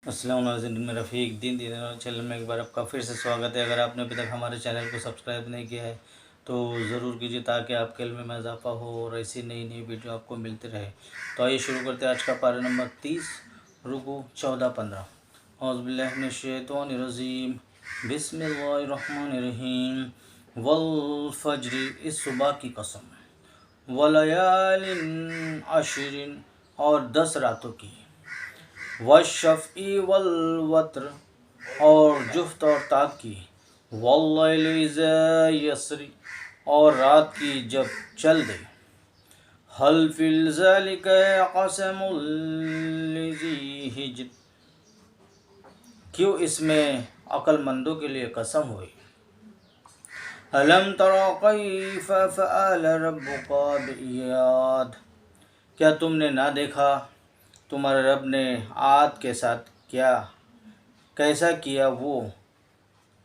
السلام علیکم، میں رفیق دین چینل میں ایک بار آپ کا پھر سے سواگت ہے۔ اگر آپ نے ابھی تک ہمارے چینل کو سبسکرائب نہیں کیا ہے تو ضرور کیجیے تاکہ آپ کے علم میں اضافہ ہو اور ایسی نئی ویڈیو آپ کو ملتے رہے۔ تو آئیے شروع کرتے ہیں آج کا پارہ نمبر 30، رکوع 14-15۔ اعوذ باللہ من الشیطان الرجیم، بسم اللہ الرحمن الرحیم۔ والفجر، اس صبح کی قسم، ولیال عشر، اور 10 راتوں کی، والشفع والوتر، اور جفت اور طاق کی، واللیل اذا یسر، اور رات کی جب چل دے، حل فی ذلک قسم لذی حجر، کیوں اس میں عقل مندوں کے لیے قسم ہوئی۔ الم تر کیف فعل ربک بعاد، کیا تم نے نہ دیکھا تمہارے رب نے عاد کے ساتھ کیسا کیا، وہ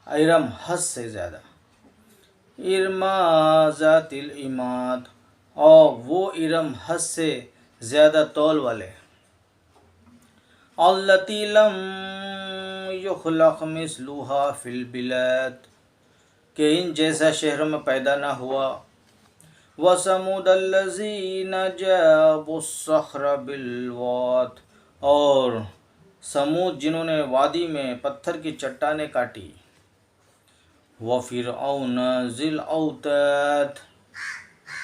ارم حد سے زیادہ، ارم ذات العماد، اور وہ ارم حد سے زیادہ طول والے، التی لم یخلق مثلها فی البلاد، کہ ان جیسا شہروں میں پیدا نہ ہوا۔ وثمود الذین جابوا الصخر بالواد، اور سمود جنہوں نے وادی میں پتھر کی چٹانیں کاٹی۔ وفرعون ذی الاوتاد،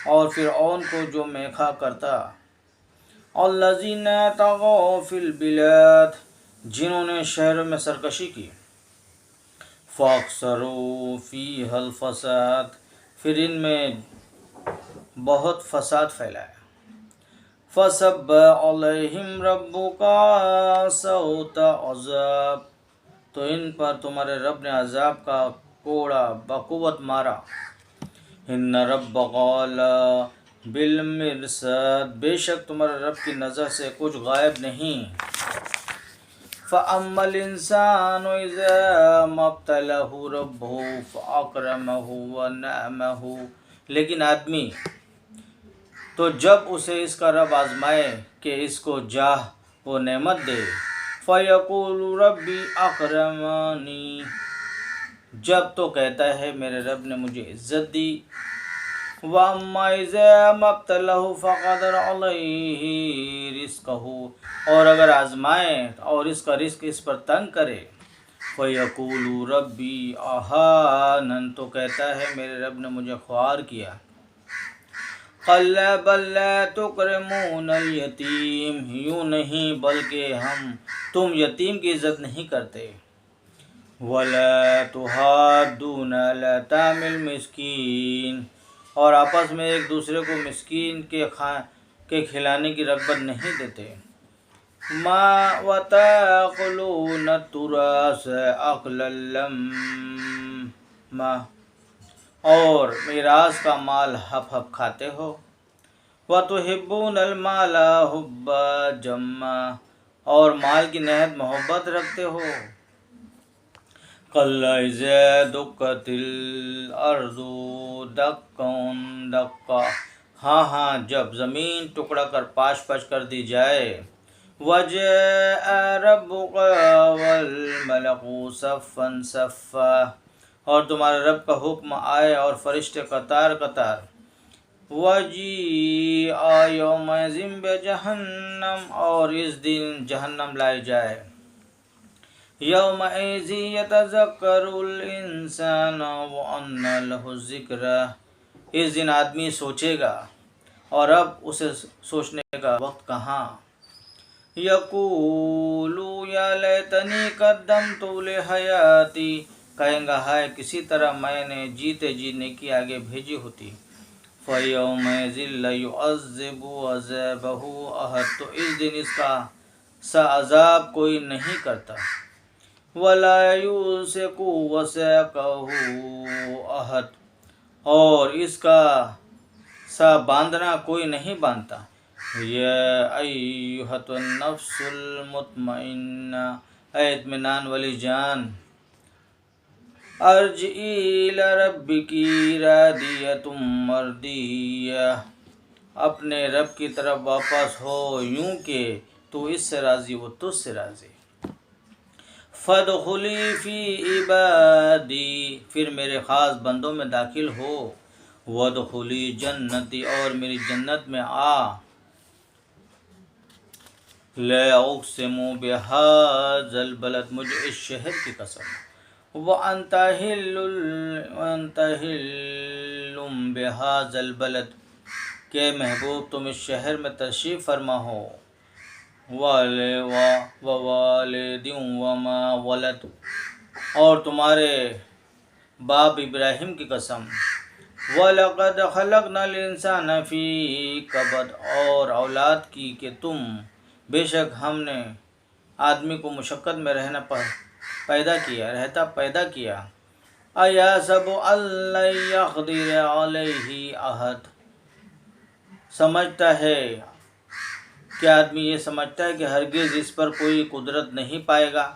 اور فرعون کو جو میخا کرتا۔ الذین طغوا فی البلاد، جنہوں نے شہروں میں سرکشی کی۔ فاکثروا فیہا الفساد، پھر ان میں بہت فساد پھیلایا۔ فصب علیہم ربک سوط عذاب، تو ان پر تمہارے رب نے عذاب کا کوڑا بقوت مارا۔ ان ربک بالمرصاد، بے شک تمہارے رب کی نظر سے کچھ غائب نہیں۔ فَأَمَّا الْإِنسَانُ إِذَا مَا ابْتَلَاهُ رَبُّهُ فَأَكْرَمَهُ وَنَعَّمَهُ، لیکن آدمی تو جب اسے اس کا رب آزمائے کہ اس کو جاہ و نعمت دے، فَيَقُولُ رَبِّ أَكْرَمَنِ، جب تو کہتا ہے میرے رب نے مجھے عزت دی۔ وَأَمَّا إِذَا مَا ابْتَلَاهُ فَقَدَرَ عَلَيْهِ رِزْقَهُ، اور اگر آزمائے اور اس کا رزق اس پر تنگ کرے، فَيَقُولُ رَبِّ أَهَانَنِ، تو کہتا ہے میرے رب نے مجھے خوار کیا۔ کَلَّا بَل لَّا تُکْرِمُونَ الْیَتِیمَ، یوں نہیں بلکہ تم یتیم کی عزت نہیں کرتے۔ وَلَا تُحَاضُّونَ عَلَىٰ طَعَامِ الْمِسْکِین، اور آپس میں ایک دوسرے کو مسکین کے کھلانے کی رغبت نہیں دیتے۔ وَتَأْکُلُونَ التُّرَاثَ أَکْلًا لَمًّا، اور میراث کا مال ہپ کھاتے ہو۔ وَتُحِبُّونَ الْمَالَ حُبًّا جَمًّا، اور مال کی نہایت محبت رکھتے ہو۔ کَلَّا إِذَا دُکَّتِ الْأَرْضُ دَکًّا دَکًّا، ہاں جب زمین ٹکڑا کر پاش کر دی جائے۔ وَجَاءَ رَبُّکَ وَالْمَلَکُ صَفًّا صَفًّا، اور تمہارے رب کا حکم آئے اور فرشتے قطار قطار۔ وَجِیءَ یَوْمَئِذٍ بِجَہَنَّمَ، اور اس دن جہنم لائی جائے۔ یَوْمَئِذٍ یَتَذَکَّرُ الْإِنسَانُ وَأَنَّىٰ لَهُ الذِّکْرَىٰ، اس دن آدمی سوچے گا اور اب اسے سوچنے کا وقت کہاں۔ یقول یا لیتنی قدمت لحیاتی، کہیں گا ہائے کسی طرح میں نے جیتے جی نیکی آگے بھیجی ہوتی۔ فَيَوْمَئِذٍ لَّيُعَذِّبُ عَذَابَهُ أَحَدٌ، تو اس دن اس کا سا عذاب کوئی نہیں کرتا۔ وَلَا يُوثِقُ وَثَاقَهُ أَحَدٌ، اور اس کا سا باندھنا کوئی نہیں باندھتا۔ یا ایھا النفس المطمئنہ، اے اطمینان والی جان، ارجعی الی ربک راضیۃ مرضیہ، اپنے رب کی طرف واپس ہو یوں کہ تو اس سے راضی وہ تجھ سے راضی۔ فادخلی فی عبادی، پھر میرے خاص بندوں میں داخل ہو، وادخلی جنتی، اور میری جنت میں آ، لا اقسم بہذا البلد، مجھے اس شہر کی قسم، وانت حل بہذا البلد، کہ محبوب تم اس شہر میں تشریف فرما ہو، ووالد وما ولد، اور تمہارے باپ ابراہیم کی قسم، وَلَقَدْ خَلَقْنَا الْإِنسَانَ فِي كَبَدٍ، اور اولاد کی کہ تم، بے شک ہم نے آدمی کو مشقت میں رہتا پیدا کیا، أَيَحْسَبُ أَن لَّن يَقْدِرَ عَلَيْهِ أَحَدٌ، سمجھتا ہے کہ آدمی یہ سمجھتا ہے کہ ہرگز اس پر کوئی قدرت نہیں پائے گا،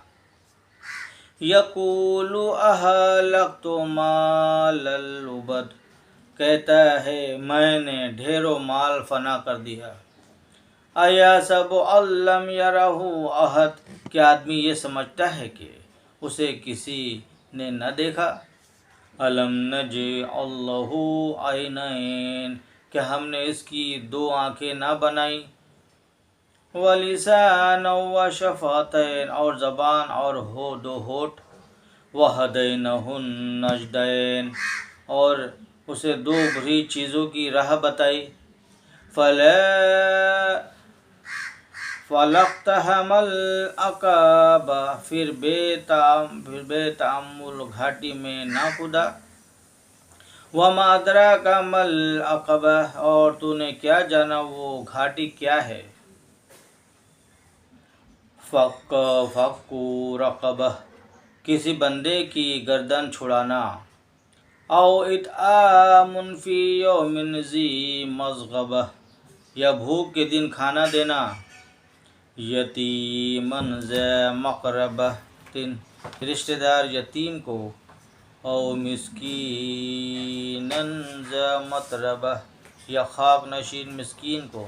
یقول اہلکت مالا لبد، کہتا ہے میں نے ڈھیروں مال فنا کر دیا، ایحسب ان لم یرہ احد، کہ آدمی یہ سمجھتا ہے کہ اسے کسی نے نہ دیکھا، الم نجعل لہ عینین، کہ ہم نے اس کی 2 آنکھیں نہ بنائی، وَلِسَانًا وَشَفَتَيْنِ، اور زبان اور 2 ہونٹ، وَهَدَيْنَهُ النَّجْدَيْنِ، اور اسے 2 بری چیزوں کی راہ بتائی، فَلَاقْتَحَمَ الْعَقَبَةَ، پھر بے تأمل گھاٹی میں نہ کودا، وَمَا أَدْرَاكَ مَا الْعَقَبَةُ، اور تو نے کیا جانا وہ گھاٹی کیا ہے، فَكُّ رَقَبَةٍ، کسی بندے کی گردن چھڑانا، او اطعام فی یوم ذی مسغبہ، یا بھوک کے دن کھانا دینا، یتیما ذی مقربہ، رشتہ دار یتیم کو، او مسکینا ذی متربہ، یا خاک نشین مسکین کو،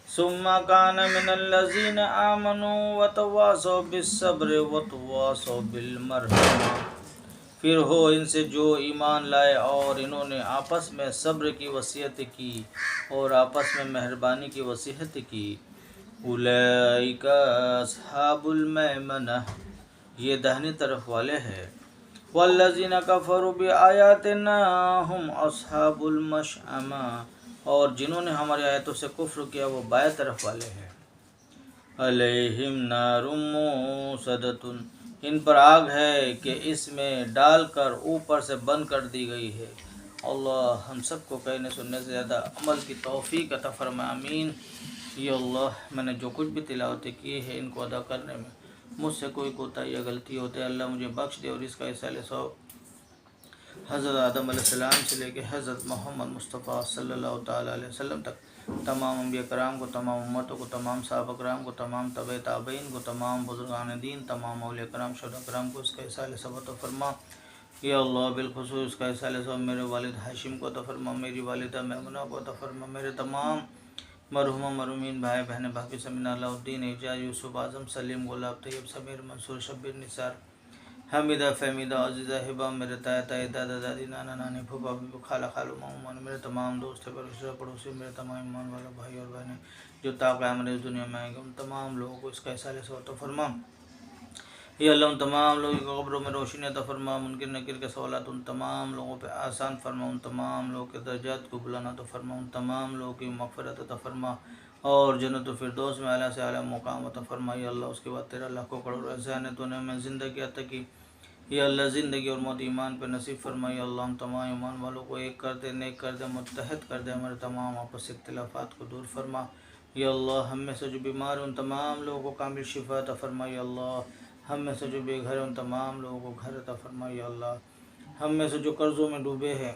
ثم کان من الذین آمنوا وتواصوا بالصبر وتواصوا بالمرحمہ، پھر ہو ان سے جو ایمان لائے اور انہوں نے آپس میں صبر کی وصیت کی اور آپس میں مہربانی کی وصیت کی، اولئک اصحاب المیمنہ، یہ داہنی طرف والے ہیں، والذین کفروا بآیاتنا هم اصحاب المشأمہ، اور جنہوں نے ہماری آیتوں سے کفر کیا وہ بائیں طرف والے ہیں، علیہم نار موصدۃ، ان پر آگ ہے کہ اس میں ڈال کر اوپر سے بند کر دی گئی ہے۔ اللہ ہم سب کو کہنے سننے سے زیادہ عمل کی توفیق عطا فرمائے، آمین۔ یا اللہ میں نے جو کچھ بھی تلاوتیں کی ہے ان کو ادا کرنے میں مجھ سے کوئی کوتاہی یا غلطی ہوتے اللہ مجھے بخش دے، اور اس کا اصالِ ثواب حضرت آدم علیہ السلام سے لے کے حضرت محمد مصطفیٰ صلی اللہ تعالیٰ علیہ وسلم تک، تمام انبیاء کرام کو، تمام امتوں کو، تمام صحابہ کرام کو، تمام تابع تابعین کو، تمام بزرگان دین، تمام اولیاء کرام، شہداء کرام کو اس کا اصالِ ثواب عطا فرما۔ یا اللہ بالخصوص اس کا اصالِ ثواب میرے والد ہاشم کو عطا فرما، میری والدہ میمونہ کو عطا فرما، میرے تمام مرحوم مرحومین بھائی بہن، بھابھی سمینا، علاء الدین، اعجاز، یوسف، اعظم، سلیم، گلاب، طیب، سمیر، منصور، شبیر، نثار، حمیدہ، فہمیدہ، عزیزہ، ہبہ، میرے تائے تائے، دادا دادی، نانا نانی، پھوپھا پھوپھی، خالہ خالو، ماما مامو، میرے تمام دوست پڑوسی، میرے تمام ایمان والے بھائی اور بہنیں جو تا قیامت اس دنیا میں آئیں گے، ان تمام لوگوں کو اس کا اصالِ ثواب عطا فرما۔ یا اللہ ان تمام لوگوں کی قبروں میں روشنی عطا فرما، منکر نکیر کے سوالات ان تمام لوگوں پہ آسان فرما، ان تمام لوگوں کے درجات کو بلند عطا فرما، ان تمام لوگوں کی مغفرت عطا فرما، اور جنت الفردوس میں اعلیٰ سے اعلیٰ مقام عطا فرما۔ یا اللہ اس کے بعد تیرا لاکھوں کروڑ احسان ہے، تو نے ہمیں زندگی عطا کی، یا اللہ زندگی اور موت ایمان پہ نصیب فرما۔ یا اللہ ہم تمام ایمان والوں کو ایک کر دے، نیک کر دے، متحد کر دے، ہمارے تمام آپس اختلافات کو دور فرما۔ یا اللہ ہم میں سے جو بیمار ہیں ان تمام لوگوں کو کامل شفا عطا فرما۔ یا اللہ ہم میں سے جو بے گھر ہیں ان تمام لوگوں کو گھر عطا فرما۔ یا اللہ ہم میں سے جو قرضوں میں ڈوبے ہیں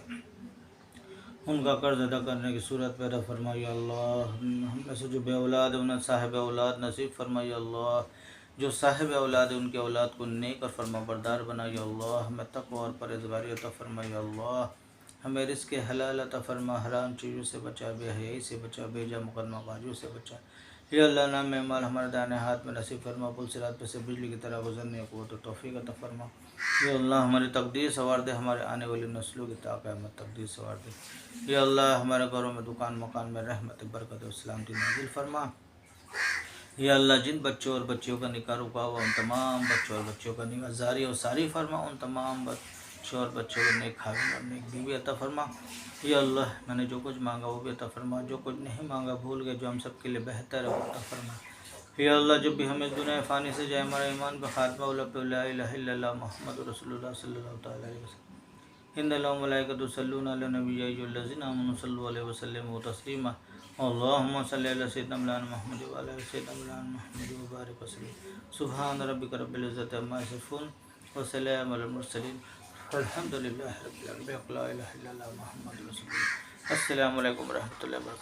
ان کا قرض ادا کرنے کی صورت پیدا فرما۔ یا اللہ ہم میں سے جو بے اولاد ہیں انہیں صاحب اولاد نصیب فرما۔ یا اللہ جو صاحب اولاد ہے ان کے اولاد کو نیک اور فرما بردار بنا۔ یا اللہ ہمیں تقوی اور پرہیزگاری عطا فرما۔ یا اللہ ہمیں رزق حلال عطا فرما، حرام چیزوں سے بچا، بے حیائی سے بچا، بے جا مقدمہ بازیوں سے بچا۔ یا اللہ نام مال ہمارے دائیں ہاتھ میں نصیب فرما، پل صراط پہ سے بجلی کی طرح گزرنے کی قوت و توفیق عطا فرما۔ یا اللہ ہماری تقدیر سنوار دے، ہمارے آنے والی نسلوں کی تا قیامت تقدیر سنوار دے۔ یا اللہ ہمارے گھروں میں، دکان مکان میں رحمت برکت و سلامتی نازل فرما۔ یا اللہ جن بچوں اور بچیوں کا نکاح رکا ہوا ان تمام بچوں اور بچیوں کا نکاح جاری اور ساری فرما، ان تمام بچوں اور بچوں کو نیک خاوند اور نیک بیوی عطا فرما۔ یا اللہ میں نے جو کچھ مانگا وہ بھی عطا فرما، جو کچھ نہیں مانگا بھول گئے جو ہم سب کے لیے بہتر ہے وہ عطا فرما۔ یا اللہ جب بھی ہمیں دنیا فانی سے جائے ہمارے ایمان کا خاتمہ ہو، لب لا الہ الا اللہ محمد رسول اللہ صلی اللہ تعالی علیہ وسلم۔ ان اللہ و ملائکۃ یصلون علی النبی یا ایھا الذین آمنوا صلوا علیہ وسلموا تسلیما۔ اللهم صل علی سیدنا مولانا محمد وعلی آل سیدنا مولانا محمد وبارک وسلم۔ سبحان ربک رب العزۃ عما یصفون وسلام علی المرسلین والحمد للہ رب العالمین۔ لا الہ الا اللہ محمد رسول اللہ۔ السلام علیکم ورحمۃ اللہ وبرکاتہ۔